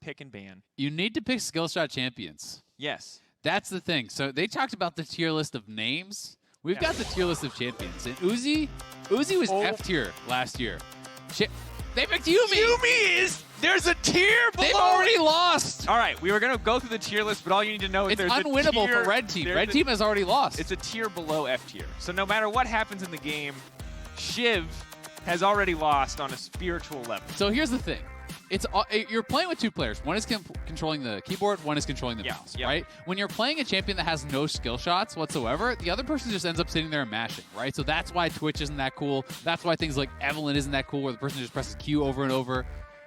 pick and ban. You need to pick skill shot champions. Yes. That's the thing. So they talked about the tier list of names. We've got the tier list of champions. And Uzi was F tier last year. They picked Yuumi. There's a tier below. They've already lost. All right, we were going to go through the tier list, but all you need to know is It's there's unwinnable a tier, for Red Team. Red Team has already lost. It's a tier below F tier. So no matter what happens in the game, Shiv has already lost on a spiritual level. So here's the thing. You're playing with two players. One is controlling the keyboard, one is controlling the mouse, right? When you're playing a champion that has no skill shots whatsoever, the other person just ends up sitting there and mashing, right? So that's why Twitch isn't that cool. That's why things like Evelyn isn't that cool, where the person just presses Q over and over.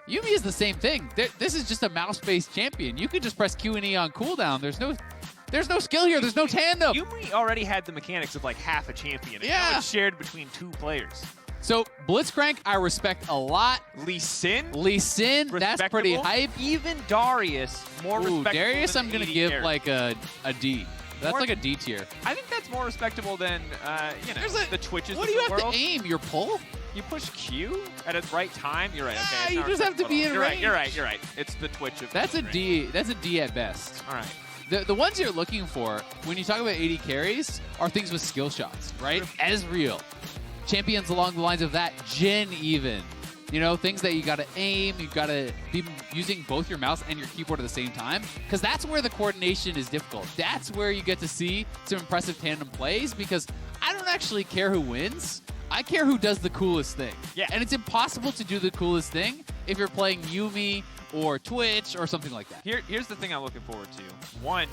Yuumi is the same thing. This is just a mouse-based champion. You can just press Q and E on cooldown. There's no skill here. There's no tandem. Yuumi already had the mechanics of like half a champion. And now it's shared between two players. So Blitzcrank, I respect a lot. Lee Sin, that's pretty hype. Even Darius, more respectable. Darius, than I'm gonna 80 give character. like a D. That's like a D tier. I think that's more respectable than the Twitches. What do you of the have world. to aim? Your pull? You push Q at the right time. You're right. Okay. You just have to be in range. You're right. It's the Twitch of. That's a D. That's a D at best. All right. The ones you're looking for when you talk about 80 carries are things with skill shots, right? Ezreal. Champions along the lines of that. Jhin even. You know, things that you got to aim, you got to be using both your mouse and your keyboard at the same time, because that's where the coordination is difficult. That's where you get to see some impressive tandem plays, because I don't actually care who wins. I care who does the coolest thing. Yeah. And it's impossible to do the coolest thing if you're playing Yuumi or Twitch or something like that. Here's the thing I'm looking forward to. One,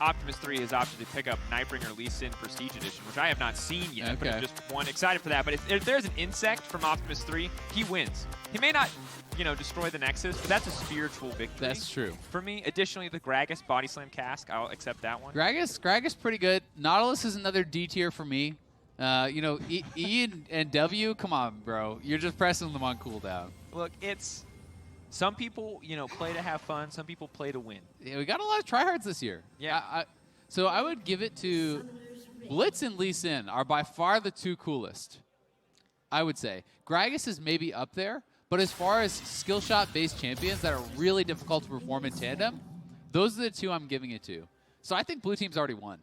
OptimusThree has opted to pick up Nightbringer Lee Sin Prestige Edition, which I have not seen yet, but I'm just excited for that. But if there's an insect from OptimusThree, he wins. He may not, destroy the Nexus, but that's a spiritual victory. That's true. For me, additionally, the Gragas Body Slam Cask, I'll accept that one. Gragas pretty good. Nautilus is another D tier for me. E and W, come on, bro. You're just pressing them on cooldown. Look, it's... Some people, play to have fun. Some people play to win. Yeah, we got a lot of tryhards this year. Yeah. So I would give it to Blitz and Lee Sin are by far the two coolest, I would say. Gragas is maybe up there, but as far as skill shot-based champions that are really difficult to perform in tandem, those are the two I'm giving it to. So I think blue team's already won.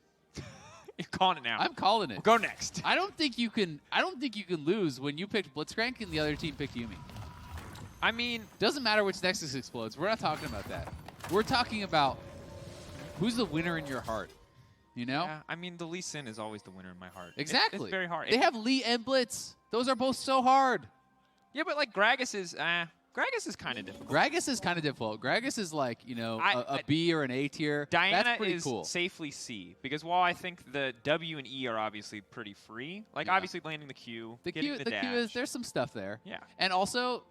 You're calling it now. I'm calling it. We'll go next. I don't think you can lose when you picked Blitzcrank and the other team picked Yuumi. I mean, doesn't matter which Nexus explodes. We're not talking about that. We're talking about who's the winner in your heart. You know? Yeah, I mean, the Lee Sin is always the winner in my heart. Exactly. It's very hard. They have Lee and Blitz. Those are both so hard. Yeah, but like Gragas is kind of difficult. Gragas is kind of difficult. Gragas is like, a B or an A tier. Diana That's pretty is cool. safely C, because while I think the W and E are obviously pretty free, like obviously landing the Q, getting the dash. Q is, there's some stuff there. Yeah. And also,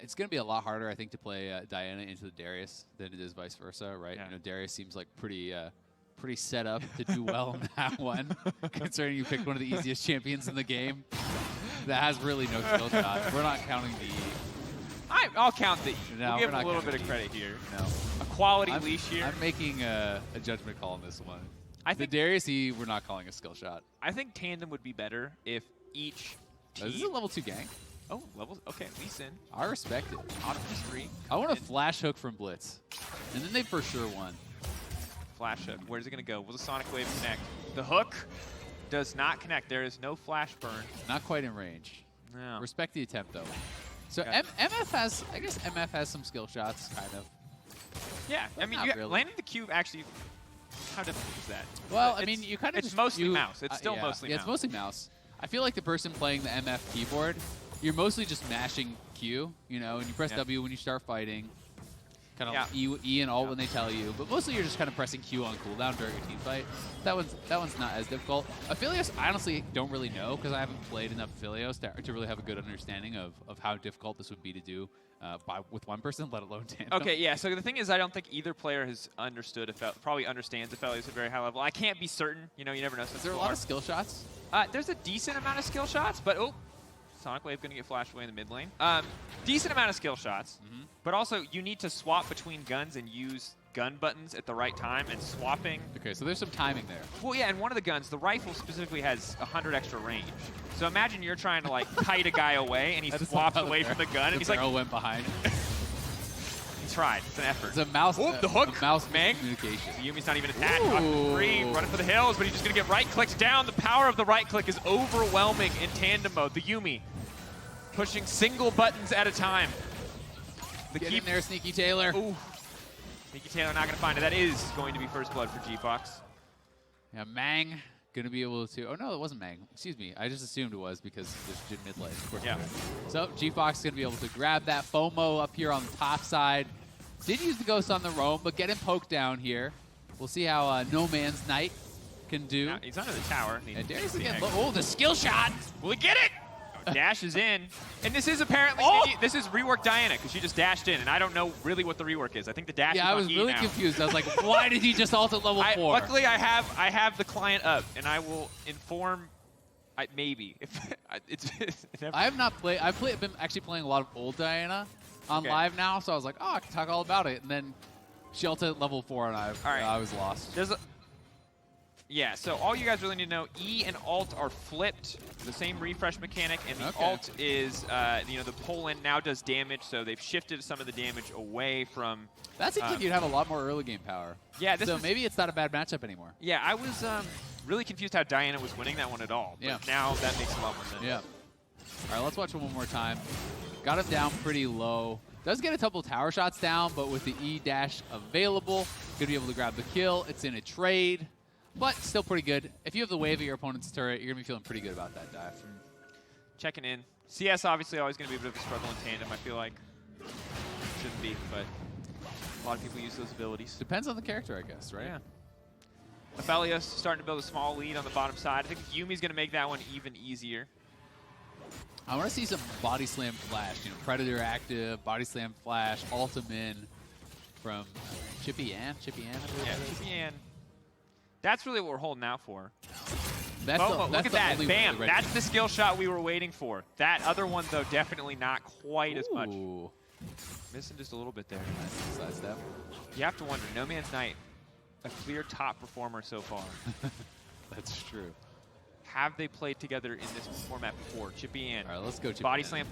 it's going to be a lot harder, I think, to play Diana into the Darius than it is vice versa, right? Yeah. Darius seems like pretty set up to do well in that one, considering you picked one of the easiest champions in the game that has really no skill shot. We're not counting the E. I'll count the E. No, we'll give we're a not little bit of counting credit here. No. A quality leash here. I'm making a judgment call on this one. I think the Darius E, we're not calling a skill shot. I think Tandem would be better if each team... This is a level 2 gang. Oh, levels. Okay, Lee Sin. I respect it. OptimusThree. I want a flash hook from Blitz. And then they for sure won. Flash hook. Where's it going to go? Will the Sonic Wave connect? The hook does not connect. There is no flash burn. Not quite in range. No. Respect the attempt, though. So MF has, I guess MF has some skill shots, kind of. Yeah, But I mean, not really. landing the cube actually, how difficult is that? Well, I mean, you kind of It's mostly mouse. It's still yeah. mostly Yeah, mouse. it's mostly mouse. I feel like the person playing the MF keyboard, you're mostly just mashing Q, and you press W when you start fighting. Kind of like E and alt when they tell you, but mostly you're just kind of pressing Q on cooldown during a team fight. That one's not as difficult. Aphelios, I honestly don't really know because I haven't played enough Aphelios to really have a good understanding of how difficult this would be to do with one person, let alone tandem. Okay, yeah. So the thing is, I don't think either player has understood, probably understands Aphelios at a very high level. I can't be certain. You never know. Is there a lot of skill shots? There's a decent amount of skill shots, but Sonic Wave going to get flashed away in the mid lane. Decent amount of skill shots, but also you need to swap between guns and use gun buttons at the right time, and swapping. Okay, so there's some timing there. Well, yeah, and one of the guns, the rifle specifically has 100 extra range. So imagine you're trying to kite a guy away, and he swaps away from the gun, and he's like, barrel went behind. he's tried. It's an effort. It's a mouse. Oh, the hook. A mouse Mang. communication. Yuumi's not even attacked. OptimusThree running for the hills, but he's just going to get right-clicked down. The power of the right-click is overwhelming in tandem mode. The Yuumi pushing single buttons at a time. Get in there, SneakyTaylor. Ooh. SneakyTaylor not going to find it. That is going to be first blood for GFox. Yeah, Mang going to be able to. Oh, no, it wasn't Mang. Excuse me. I just assumed it was because there's Jhin mid lane. Of course. Yeah. So GFox is going to be able to grab that FoMo up here on the top side. Did use the Ghost on the roam, but get him poked down here. We'll see how NomanzNight can do. Now, he's under the tower. And Darius again. Oh, the skill shot. Will he get it? Dash is in. And this is apparently, this is rework Diana, because she just dashed in, and I don't know really what the rework is. I think the dash is I was really confused. I was like, why did he just ult at level 4? Luckily, I have the client up, and I will inform, maybe. If I have not played, been actually playing a lot of old Diana on live now, so I was like, oh, I can talk all about it. And then she ulted at level 4, and I was lost. Yeah, so all you guys really need to know, E and Alt are flipped, the same refresh mechanic, and the Alt is, the pull-in now does damage, so they've shifted some of the damage away from... That seems like you'd have a lot more early game power. Yeah, so maybe it's not a bad matchup anymore. Yeah, I was really confused how Diana was winning that one at all, but now that makes a lot more sense. Yeah. All right, let's watch it one more time. Got him down pretty low. Does get a couple tower shots down, but with the E dash available, gonna be able to grab the kill. It's in a trade. But still pretty good. If you have the wave of your opponent's turret, you're going to be feeling pretty good about that dive. Checking in. CS obviously always going to be a bit of a struggle in tandem, I feel like. Shouldn't be, but a lot of people use those abilities. Depends on the character, I guess, right? Yeah. Aphelios starting to build a small lead on the bottom side. I think Yuumi's going to make that one even easier. I want to see some body slam flash. Predator active, body slam flash, ultimate from Chippy Ann. Chippy Ann, I believe. Yeah, Chippy Ann. That's really what we're holding out for. That's look at that. Bam. That's the skill shot we were waiting for. That other one, though, definitely not quite as much. Missing just a little bit there. Nice side step. You have to wonder, NomanzNight, a clear top performer so far. That's true. Have they played together in this format before? Chippy Ann. All right, let's go, Chippy Body Ann. slam.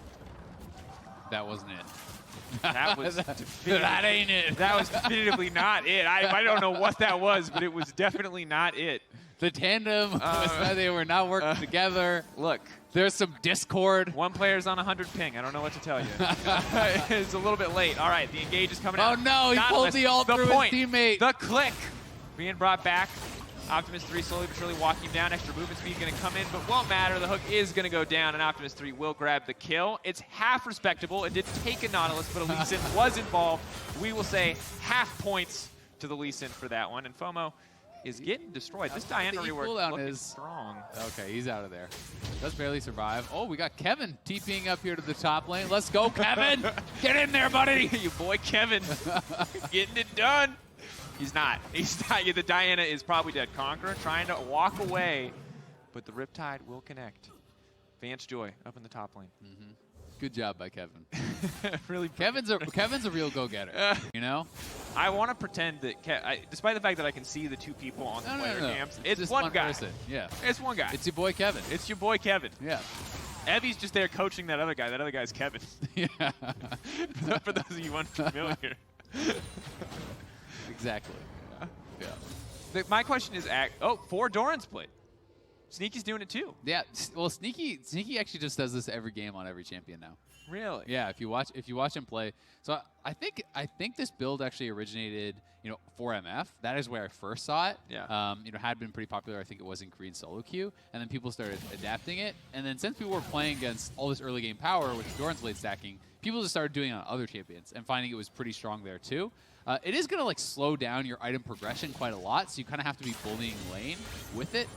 That wasn't it. That was that ain't it. That was definitively not it. I don't know what that was, but it was definitely not it. The tandem, they were not working together. Look. There's some discord. One player's on 100 ping. I don't know what to tell you. It's a little bit late. All right, the engage is coming out. Oh, no, he pulled the ult through his teammate. The click being brought back. OptimusThree slowly but surely walking down. Extra movement speed going to come in, but won't matter. The hook is going to go down, and OptimusThree will grab the kill. It's half respectable. It did take a Nautilus, but a Lee Sin was involved. We will say half points to the Lee Sin for that one, and FoMo is getting destroyed. This Diana rework is strong. Okay, he's out of there. Does barely survive. Oh, we got Kevin TPing up here to the top lane. Let's go, Kevin. Get in there, buddy. Your boy Kevin getting it done. He's not. He's not. Yeah, the Diana is probably dead. Conqueror trying to walk away, but the Riptide will connect. Vance Joy up in the top lane. Good job by Kevin. Really, Kevin's a real go-getter. You know. I want to pretend that, despite the fact that I can see the two people on the player camps, it's just one guy. Person. Yeah. It's one guy. It's your boy Kevin. It's your boy Kevin. Yeah. Evie's just there coaching that other guy. That other guy's Kevin. Yeah. For those of you unfamiliar. Exactly. Yeah. My question is, 4 Doran's played. Sneaky's doing it too. Yeah. Well, Sneaky actually just does this every game on every champion now. Really? Yeah. If you watch him play, so I think this build actually originated, for MF. That is where I first saw it. Yeah. Had been pretty popular. I think it was in Korean solo queue, and then people started adapting it. And then since people were playing against all this early game power with Doran's blade stacking, people just started doing it on other champions and finding it was pretty strong there too. It is going to slow down your item progression quite a lot, so you kind of have to be bullying lane with it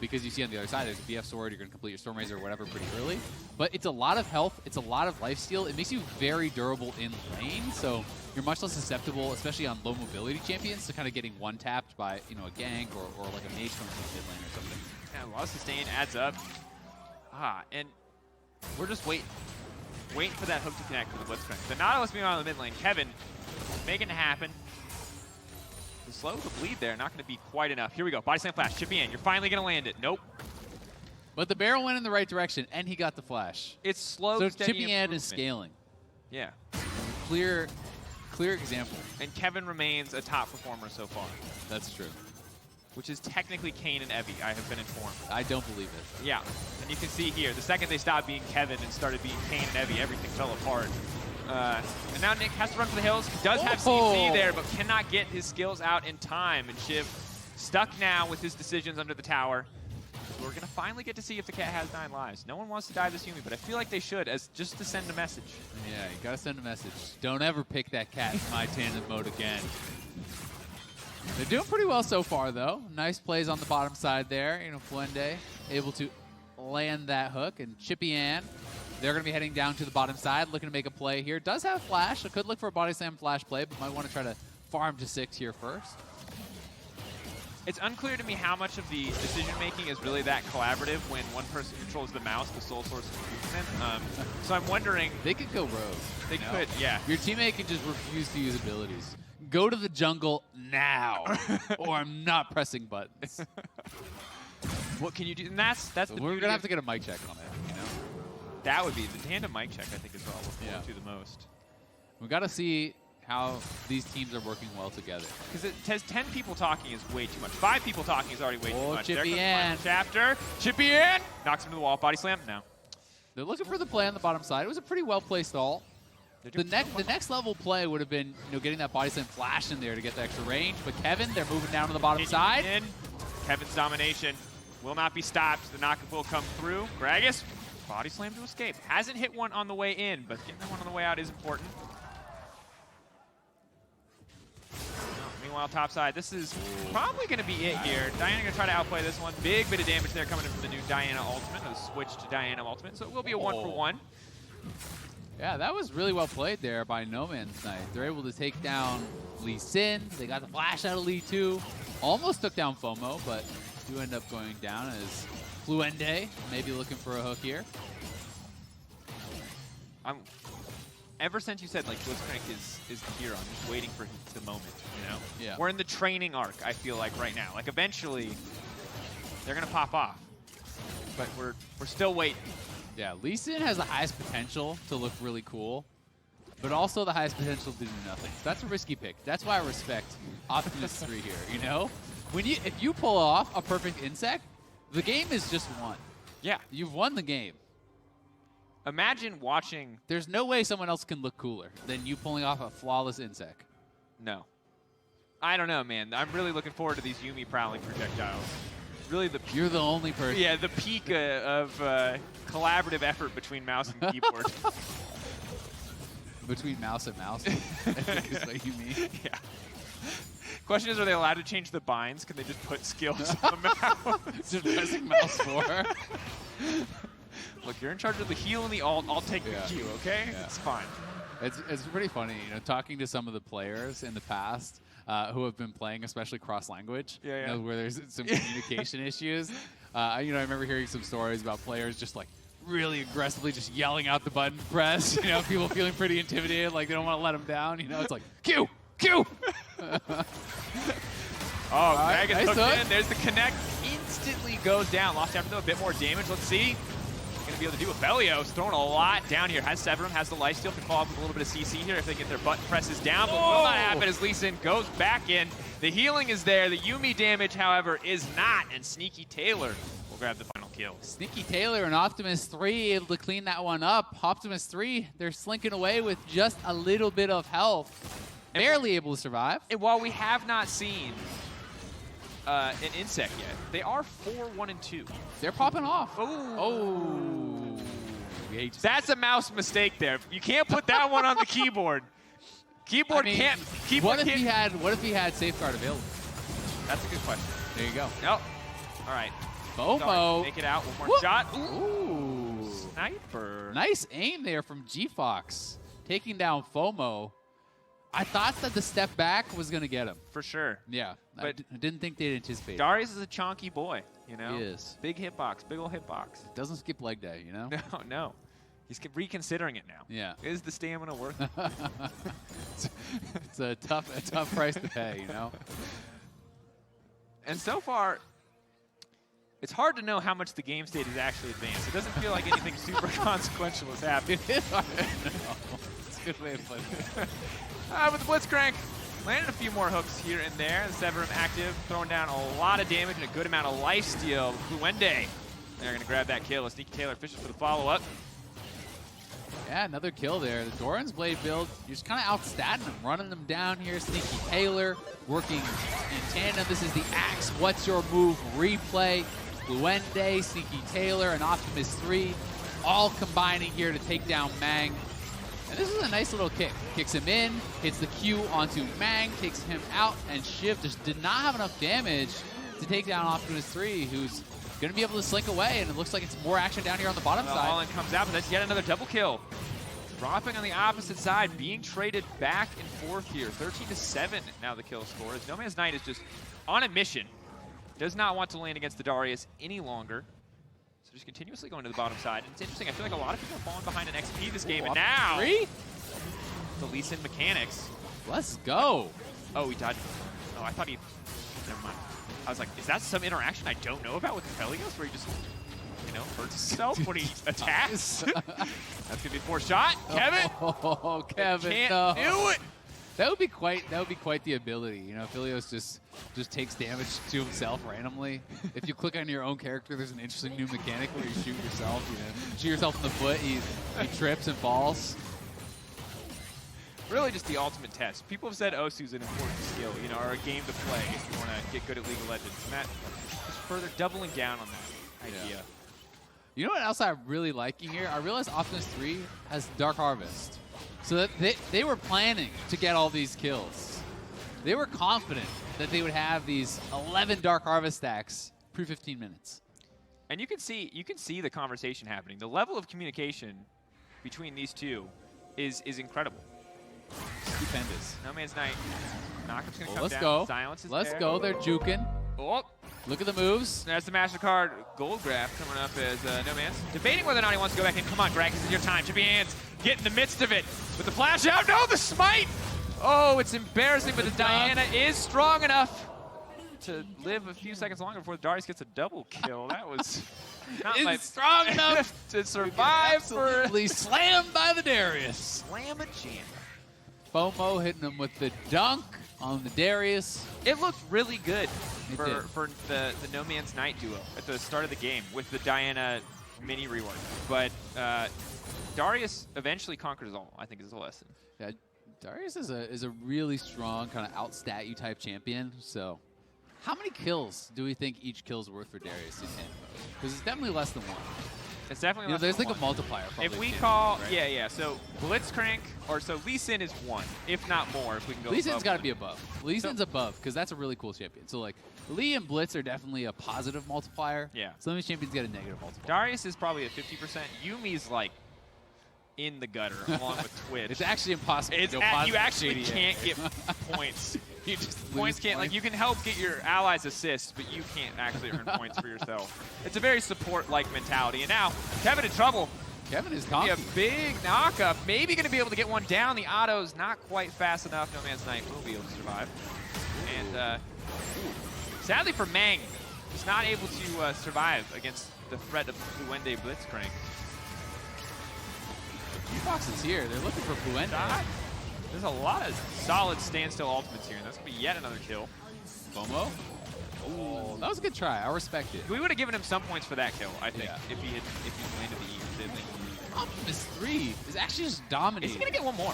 because you see on the other side there's a BF sword, you're going to complete your Storm Razor or whatever pretty early. But it's a lot of health, it's a lot of lifesteal, it makes you very durable in lane, so you're much less susceptible, especially on low mobility champions, to kind of getting one-tapped by a gank or like a mage coming from mid lane or something. Yeah, a lot of sustain adds up. And we're just waiting for that hook to connect with the Blitzcrank. The Nautilus being on the mid lane, Kevin making it happen. The slow the bleed there, not going to be quite enough. Here we go, body slam flash, Chippy Ann, you're finally going to land it. Nope. But the barrel went in the right direction, and he got the flash. It's slow, so steady Chippy Ann is scaling. Yeah. Clear clear example. And Kevin remains a top performer so far. That's true. Which is technically Kane and Evie, I have been informed. I don't believe it. Yeah, and you can see here, the second they stopped being Kevin and started being Kane and Evie, everything fell apart. And now Nick has to run for the hills. He does have CC there, but cannot get his skills out in time. And Shiv stuck now with his decisions under the tower. We're going to finally get to see if the cat has 9 lives. No one wants to die this Yuumi, but I feel like they should, as just to send a message. Yeah, you got to send a message. Don't ever pick that cat in my tandem mode again. They're doing pretty well so far, though. Nice plays on the bottom side there. You know, Pluende able to land that hook. And Chippy Ann, they're going to be heading down to the bottom side, looking to make a play here. Does have flash. I could look for a body slam flash play, but might want to try to farm to 6 here first. It's unclear to me how much of the decision-making is really that collaborative when one person controls the mouse, the sole source of movement. So I'm wondering... They could go rogue. They could, yeah. Your teammate can just refuse to use abilities. Go to the jungle now, or I'm not pressing buttons. What can you do? And that's the We're going to have to get a mic check on it, you know? That would be the tandem mic check, I think, is what I'll look forward to the most. We've got to see how these teams are working well together. Because it says 10 people talking is way too much. 5 people talking is already way too much. Chippy Ann. Chapter. Chippy Ann knocks him to the wall. Body slam? No. They're looking for the play on the bottom side. It was a pretty well-placed ult. The next level play would have been, you know, getting that body slam flash in there to get the extra range. But Kevin, they're moving down to the bottom side. Kevin's domination will not be stopped. The knock will come through. Gragas, body slam to escape. Hasn't hit one on the way in, but getting that one on the way out is important. Meanwhile, top side, this is probably going to be it here. Diana going to try to outplay this one. Big bit of damage there coming in from the new Diana ultimate, the switch to Diana ultimate. So it will be a 1-for-1. Yeah, that was really well played there by NomanzNight. They're able to take down Lee Sin. They got the flash out of Lee too. Almost took down FoMo, but do end up going down as Pluende maybe looking for a hook here. Ever since you said like Blitzcrank is the hero, I'm just waiting for the moment, you know? Yeah. We're in the training arc, I feel like, right now. Like eventually they're gonna pop off. But we're still waiting. Yeah, Lee Sin has the highest potential to look really cool, but also the highest potential to do nothing. So that's a risky pick. That's why I respect OptimusThree here, you know? If you pull off a perfect insect, the game is just won. Yeah. You've won the game. Imagine watching... There's no way someone else can look cooler than you pulling off a flawless insect. No. I don't know, man. I'm really looking forward to these Yuumi prowling projectiles. Really the You're the only person. Yeah, the peak of collaborative effort between mouse and keyboard. Between mouse and mouse, I think is what you mean. Yeah. Question is, are they allowed to change the binds? Can they just put skills on the mouse? Just pressing mouse 4. Look, you're in charge of the heal and the ult. I'll take the Q, okay? Yeah. It's fine. It's pretty funny, you know, talking to some of the players in the past who have been playing, especially cross-language, you know, where there's some communication issues. You know, I remember hearing some stories about players just like really aggressively just yelling out the button press. You know, people feeling pretty intimidated, like they don't want to let them down. You know, it's like Q, Q. Oh, Gragas hooked in. There's the connect. Instantly goes down. Lost after though a bit more damage. Let's see. Going to be able to do Aphelios, throwing a lot down here. Has Severum, has the lifesteal, can follow up with a little bit of CC here if they get their button presses down, but will not happen as Lee Sin goes back in. The healing is there. The Yuumi damage, however, is not, and SneakyTaylor will grab the final kill. SneakyTaylor and OptimusThree able to clean that one up. OptimusThree, they're slinking away with just a little bit of health. Barely able to survive. And while we have not seen an insect yet, they are 4-1-2. They're popping off. Oh. That's a mouse mistake there. You can't put that one on the keyboard. Keyboard can't. What if he had safeguard available? That's a good question. There you go. Nope. All right. FoMo. Make it out. One more shot. Ooh. Sniper. Nice aim there from GFox. Taking down FoMo. I thought that the step back was going to get him. For sure. Yeah. But I didn't think they'd anticipate. Darius is a chonky boy, you know? He is. Big hitbox, big ol' hitbox. Doesn't skip leg day, you know? No. He's reconsidering it now. Yeah. Is the stamina worth it? It's a tough price to pay, you know? And so far, it's hard to know how much the game state is actually advanced. It doesn't feel like anything super consequential has happened. It is hard to know. It's a good way of putting it. With the Blitzcrank, landed a few more hooks here and there. The Severum active, throwing down a lot of damage and a good amount of lifesteal. Pluende, they're going to grab that kill. SneakyTaylor fishes for the follow-up. Yeah, another kill there. The Doran's Blade build, you're just kind of outstatting them, running them down here. SneakyTaylor working in tandem. This is the Axe What's Your Move replay. Pluende, SneakyTaylor, and OptimusThree all combining here to take down Mang. And this is a nice little kick. Kicks him in, hits the Q onto Mang, takes him out, and Shiv just did not have enough damage to take down OptimusThree, who's going to be able to slink away, and it looks like it's more action down here on the bottom side. All-in comes out, but that's yet another double kill. Dropping on the opposite side, being traded back and forth here. 13-7 now the kill score, as NomanzNight is just on a mission. Does not want to land against the Darius any longer. So just continuously going to the bottom side. And it's interesting, I feel like a lot of people are falling behind an XP this game, and now the Lee Sin mechanics. Let's go. Oh, he died. Oh, I thought he, never mind. I was like, is that some interaction I don't know about with Aphelios, where he just, you know, hurts himself when he attacks? That's gonna be a forced shot. Kevin. Oh, Kevin, Can't do it. That would be quite the ability. You know, Aphelios just takes damage to himself randomly. If you click on your own character, there's an interesting new mechanic where you shoot yourself. You know, shoot yourself in the foot. He trips and falls. Really just the ultimate test. People have said Osu's an important skill, you know, or a game to play if you want to get good at League of Legends. And that is further doubling down on that idea. Yeah. You know what else I'm really liking here? I realized OptimusThree has Dark Harvest. So that they were planning to get all these kills. They were confident that they would have these 11 Dark Harvest stacks pre-15 minutes. And you can see the conversation happening. The level of communication between these two is incredible. Stupendous. NomanzNight. Knockup's going to come Let's down. go. Silence is Let's there. go. They're juking. Oh. Look at the moves. There's the MasterCard gold graph coming up as Nomans debating whether or not he wants to go back in. Come on, Greg, this is your time. Chippy Ann's get in the midst of it with the flash out. No, the smite! Oh, it's embarrassing, but the Diana is strong enough to live a few seconds longer before Darius gets a double kill. That was not Is strong enough to survive for absolutely slammed by the Darius. slam a jam. FoMo hitting him with the dunk on the Darius. It looked really good It for the NomanzNight duo at the start of the game with the Diana mini rework. But Darius eventually conquers all, I think is the lesson. Yeah, Darius is a really strong kind of outstat you type champion. So how many kills do we think each kill's worth for Darius in tandem mode? Because it's definitely less than one. It's definitely less There's than like one. a multiplier. If we too, call, right? yeah, so Blitzcrank, or so Lee Sin is 1, if not more, if we can go Lee Sin's got to one. be above. Lee Sin's above because that's a really cool champion. So like Lee and Blitz are definitely a positive multiplier. Yeah. Some of these champions get a negative multiplier. Darius is probably at 50%. Yumi's like in the gutter along with Twitch. It's actually impossible to go you positive actually JDA. can't get points. You just Points lose can't, like, you can help get your allies assists, but you can't actually earn points for yourself. It's a very support-like mentality. And now, Kevin in trouble. Kevin is Be confident. a big knockup. Maybe going to be able to get one down. The auto's not quite fast enough. NomanzNight will be able to survive. And sadly for Mang, he's not able to survive against the threat of Pluende Blitzcrank. GFox is here. They're looking for Pluende. There's a lot of solid standstill ultimates here, and that's going to be yet another kill. FoMo? Oh, that was a good try. I respect it. We would have given him some points for that kill, I think, Yeah. if he landed the E. Didn't he? OptimusThree is actually just dominating. Is he going to get one more?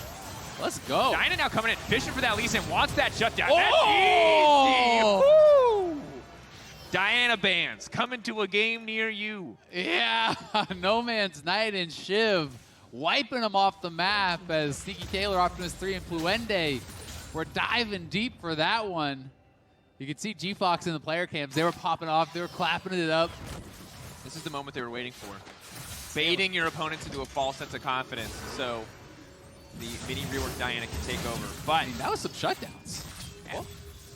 Let's go. Dinah now coming in, fishing for that Lee Sin, wants that shutdown. Oh! That's easy. Woo! Diana bans coming to a game near you. Yeah, NomanzNight and Shiv wiping them off the map as SneakyTaylor, OptimusThree, and Pluende were diving deep for that one. You can see GFox in the player cams. They were popping off. They were clapping it up. This is the moment they were waiting for. Baiting your opponents into a false sense of confidence so the mini rework Diana can take over. But I mean, that was some shutdowns. Oh,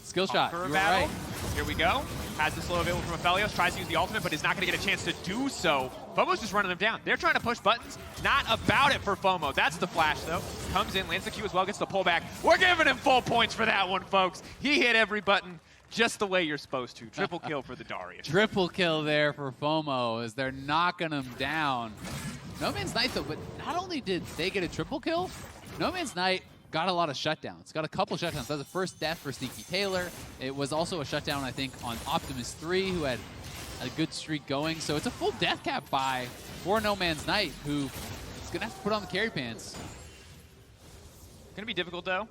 skill shot. for You a were battle. right. Here we go. Has the slow available from Aphelios, tries to use the ultimate, but is not going to get a chance to do so. FoMo's just running them down. They're trying to push buttons. Not about it for FoMo. That's the flash, though. Comes in, lands the Q as well, gets the pullback. We're giving him full points for that one, folks. He hit every button just the way you're supposed to. Triple kill for the Darius. Triple kill there for FoMo as they're knocking him down. NomanzNight, though, but not only did they get a triple kill, NomanzNight got a lot of shutdowns. Got a couple shutdowns. That was the first death for SneakyTaylor. It was also a shutdown, I think, on OptimusThree, who had a good streak going. So it's a full death cap buy for NomanzNight, who is going to have to put on the carry pants. Going to be difficult, though,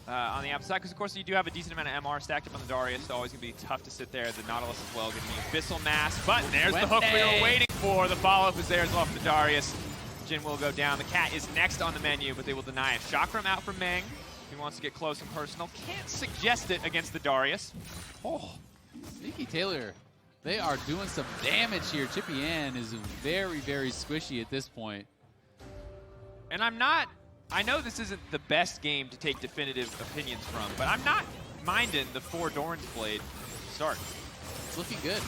on the outside, because, of course, you do have a decent amount of MR stacked up on the Darius, so always going to be tough to sit there. The Nautilus as well, getting the Abyssal Mass, but there's the hook we were waiting for. The follow-up is there as well for the Darius. Jhin will go down. The cat is next on the menu, but they will deny it. Chakram out from Mang. He wants to get close and personal. Can't suggest it against the Darius. Oh, SneakyTaylor, they are doing some damage here. Chippy Ann is very, very squishy at this point. And I know this isn't the best game to take definitive opinions from, but I'm not minding the 4 Doran's Blade start. It's looking good.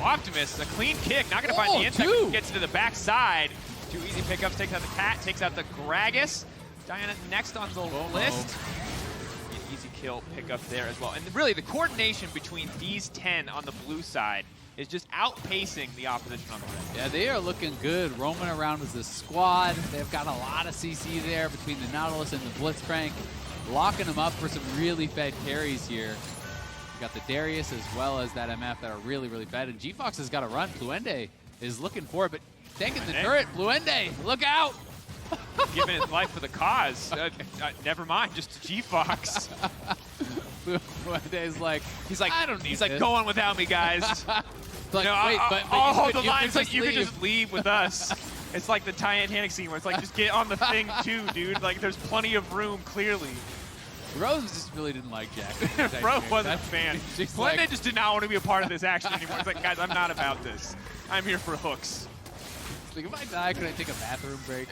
Optimus, a clean kick, not going to find the insect, gets to the backside. 2 easy pickups, takes out the cat, takes out the Gragas. Diana next on the list. An easy kill pickup there as well. And really, the coordination between these 10 on the blue side is just outpacing the opposition on the red. Yeah, they are looking good. Roaming around as a squad. They've got a lot of CC there between the Nautilus and the Blitzcrank, locking them up for some really fed carries here. You got the Darius as well as that MF that are really, really fed. And GFox has got to run. Pluende is looking for it, but taking the turret. Pluende, look out! Giving his life for the cause. Never mind, just GFox. Pluende's like, he's like, I don't need he's like, this. go on without me, guys. Like, you know, wait, but I'll hold the you line. can It's like just you can leave. just leave with us. It's like the Titanic scene where it's like, just get on the thing too, dude. Like, there's plenty of room, clearly. Rose just really didn't like Jack. Bro wasn't a fan. She's Pluende like, just did not want to be a part of this action anymore. It's like, guys, I'm not about this. I'm here for hooks. like, if I die, could I take a bathroom break?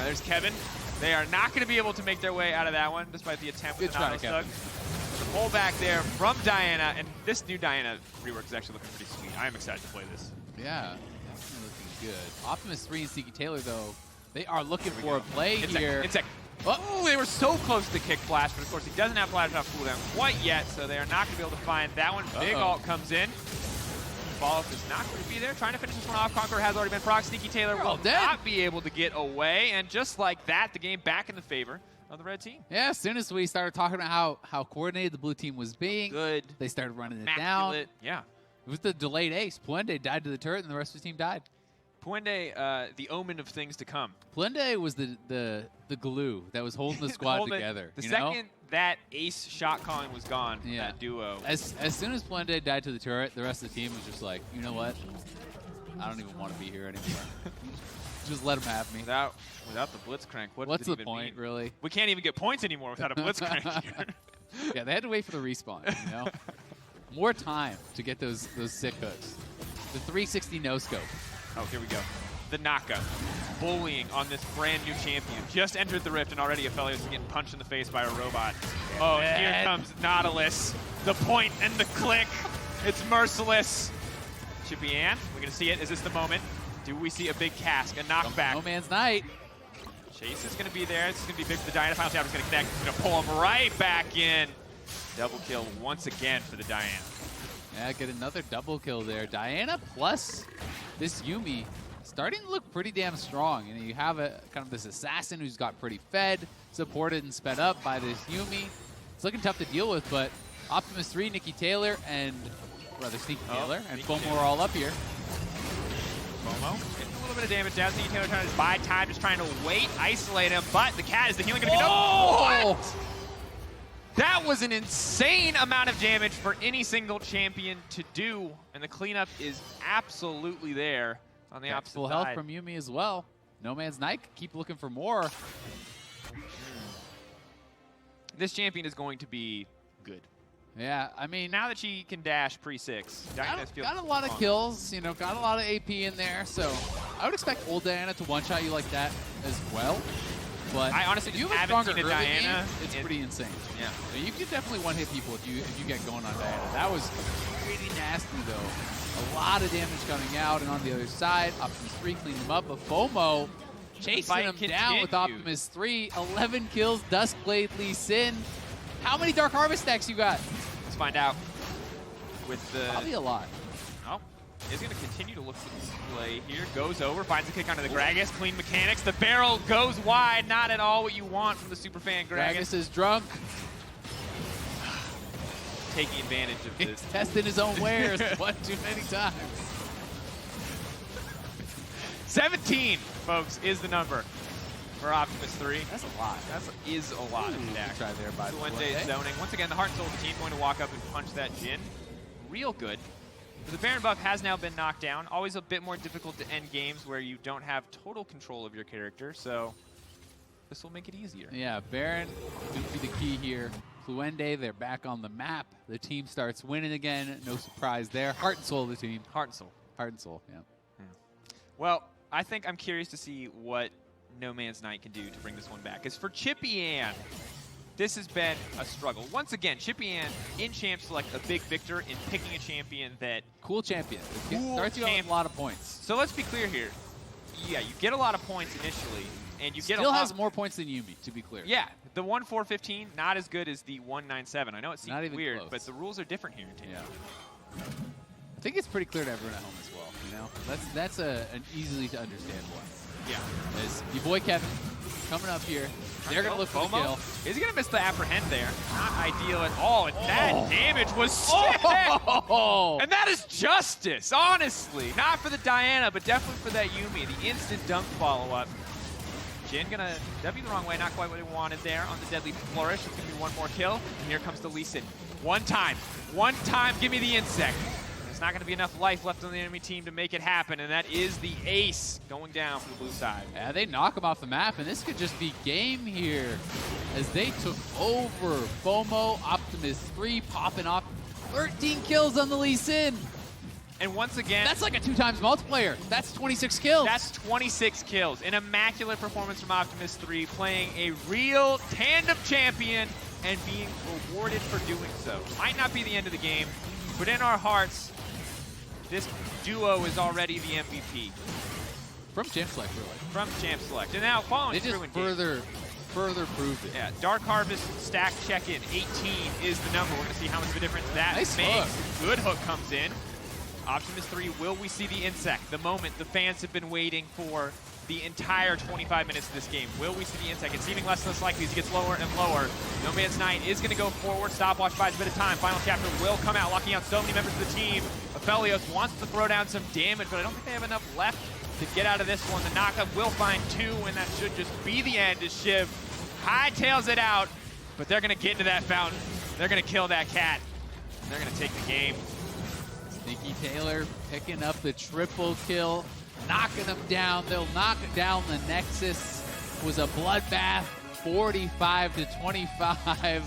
There's Kevin. They are not going to be able to make their way out of that one, despite the attempt with the Nautilus Tug. The pullback there from Diana, and this new Diana rework is actually looking pretty sweet. I am excited to play this. Yeah, definitely looking good. OptimusThree and SneakyTaylor, though, they are looking for a play here. Oh, they were so close to kick Flash, but of course he doesn't have Flash off cooldown quite yet, so they are not going to be able to find that one. Big ult comes in. Follow-up is not going to be there. Trying to finish this one off. Conqueror has already been proc. SneakyTaylor will not be able to get away, and just like that, the game back in the favor of the red team. Yeah, as soon as we started talking about how coordinated the blue team was being, they started running it down. Yeah. It was the delayed ace. Pluende died to the turret, and the rest of the team died. Pluende, the omen of things to come. Pluende was the glue that was holding the squad together. The second that ace shot calling was gone, that duo. As soon as Pluende died to the turret, the rest of the team was just like, you know what? I don't even want to be here anymore. Just let them have me. Without the Blitzcrank, what's the point, really? We can't even get points anymore without a Blitzcrank here. Yeah, they had to wait for the respawn, you know? More time to get those sick hooks. The 360 no-scope. Oh, here we go. The Naka. Bullying on this brand new champion. Just entered the Rift, and already Aphelios is getting punched in the face by a robot. Oh, and here comes Nautilus. The point and the click. It's merciless. Chippy Ann, we're going to see it. Is this the moment? Do we see a big cask, a knockback? NomanzNight. Chase is going to be there. This is going to be big for the Diana. Final Tower is going to connect. It's going to pull him right back in. Double kill once again for the Diana. Yeah, get another double kill there. Diana plus this Yuumi starting to look pretty damn strong. You know, you have a kind of this assassin who's got pretty fed, supported and sped up by this Yuumi. It's looking tough to deal with, but OptimusThree, NickiTaylor, and rather SneakyTaylor and FoMo are all up here. FoMo getting a little bit of damage down. SneakyTaylor trying to buy time, just trying to wait, isolate him, but the cat is the healing going to be done. What? That was an insane amount of damage for any single champion to do, and the cleanup is absolutely there on the opposite full side. Health from Yuumi as well. NomanzNight keep looking for more. This champion is going to be good. Yeah, I mean, now that she can dash pre-6, got a lot of kills, you know, got a lot of AP in there, so I would expect old Diana to one-shot you like that as well. But I honestly if you just have haven't a seen a stronger Diana. Game, it's pretty insane. Yeah. So you can definitely one-hit people if you get going on Diana. That was pretty nasty, though. A lot of damage coming out, and on the other side, OptimusThree cleaned him up. But FoMo chasing him down with OptimusThree. 11 kills, Duskblade, Lee Sin. How many Dark Harvest stacks you got? Let's find out. With the probably a lot. Oh, is going to continue to look for the play here. Goes over, finds a kick onto the Gragas. Clean mechanics. The barrel goes wide. Not at all what you want from the superfan Gragas. Gragas is drunk. Taking advantage of this. He's testing his own wares one too many times. 17, folks, is the number for OptimusThree. That's a lot. That is a lot of attack. Try there by Pluende zoning. Once again, the heart and soul of the team going to walk up and punch that Jhin. Real good. But the Baron buff has now been knocked down. Always a bit more difficult to end games where you don't have total control of your character, so this will make it easier. Yeah, Baron going to be the key here. Pluende, they're back on the map. The team starts winning again. No surprise there. Heart and soul of the team. Heart and soul. Heart and soul, yeah. Well, I think I'm curious to see what NomanzNight can do to bring this one back. As for Chippy Ann, this has been a struggle. Once again, Chippy Ann in Champ Select, a big victor in picking a champion that... Cool champion. Starts you out with a lot of points. So let's be clear here. Yeah, you get a lot of points initially, and you get Still has more points than Yuumi, to be clear. Yeah, the 1-4-15, not as good as the 1-9-7. I know it seems weird, close. But the rules are different here in Tandem. Yeah. I think it's pretty clear to everyone at home as well. You know, that's an easily to understand one. Yeah. As your boy Kevin coming up here, they're gonna look for the kill. Is he gonna miss the apprehend there? Not ideal at all. And that damage was sick. And that is justice, honestly. Not for the Diana, but definitely for that Yuumi. The instant dunk follow-up. Jhin gonna W the wrong way, not quite what he wanted there on the deadly flourish. It's gonna be one more kill. And here comes the Lee Sin. One time, give me the insect. There's not gonna be enough life left on the enemy team to make it happen, and that is the ace going down for the blue side. Yeah, they knock him off the map, and this could just be game here as they took over. FoMo, OptimusThree popping off 13 kills on the Lee Sin. And once again, that's like a 2x multiplayer. That's 26 kills. That's 26 kills. An immaculate performance from OptimusThree, playing a real tandem champion and being rewarded for doing so. Might not be the end of the game, but in our hearts, this duo is already the MVP. From Champ Select, really. From Champ Select. And now following through in further proved it. Yeah, Dark Harvest stack check-in, 18 is the number. We're going to see how much of a difference that makes. Good hook comes in. OptimusThree, will we see the insect? The moment the fans have been waiting for the entire 25 minutes of this game. Will we see the insect? It's seeming less and less likely as it gets lower and lower. NomanzNight is going to go forward. Stopwatch buys a bit of time. Final chapter will come out, locking out so many members of the team. Aphelios wants to throw down some damage, but I don't think they have enough left to get out of this one. The knockup will find 2, and that should just be the end as Shiv hightails it out, but they're going to get into that fountain. They're going to kill that cat. And they're going to take the game. SneakyTaylor picking up the triple kill, knocking them down. They'll knock down the Nexus. Was a bloodbath, 45-25.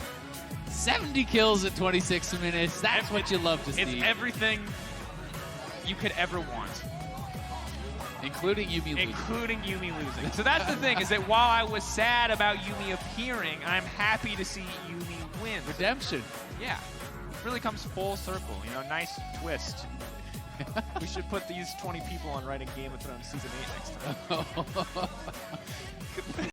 70 kills in 26 minutes. That's what you love to see. It's everything you could ever want. Including Yuumi losing. So that's the thing, is that while I was sad about Yuumi appearing, I'm happy to see Yuumi win. Redemption. Yeah. Really comes full circle, you know, nice twist. We should put these 20 people on writing Game of Thrones Season 8 next time.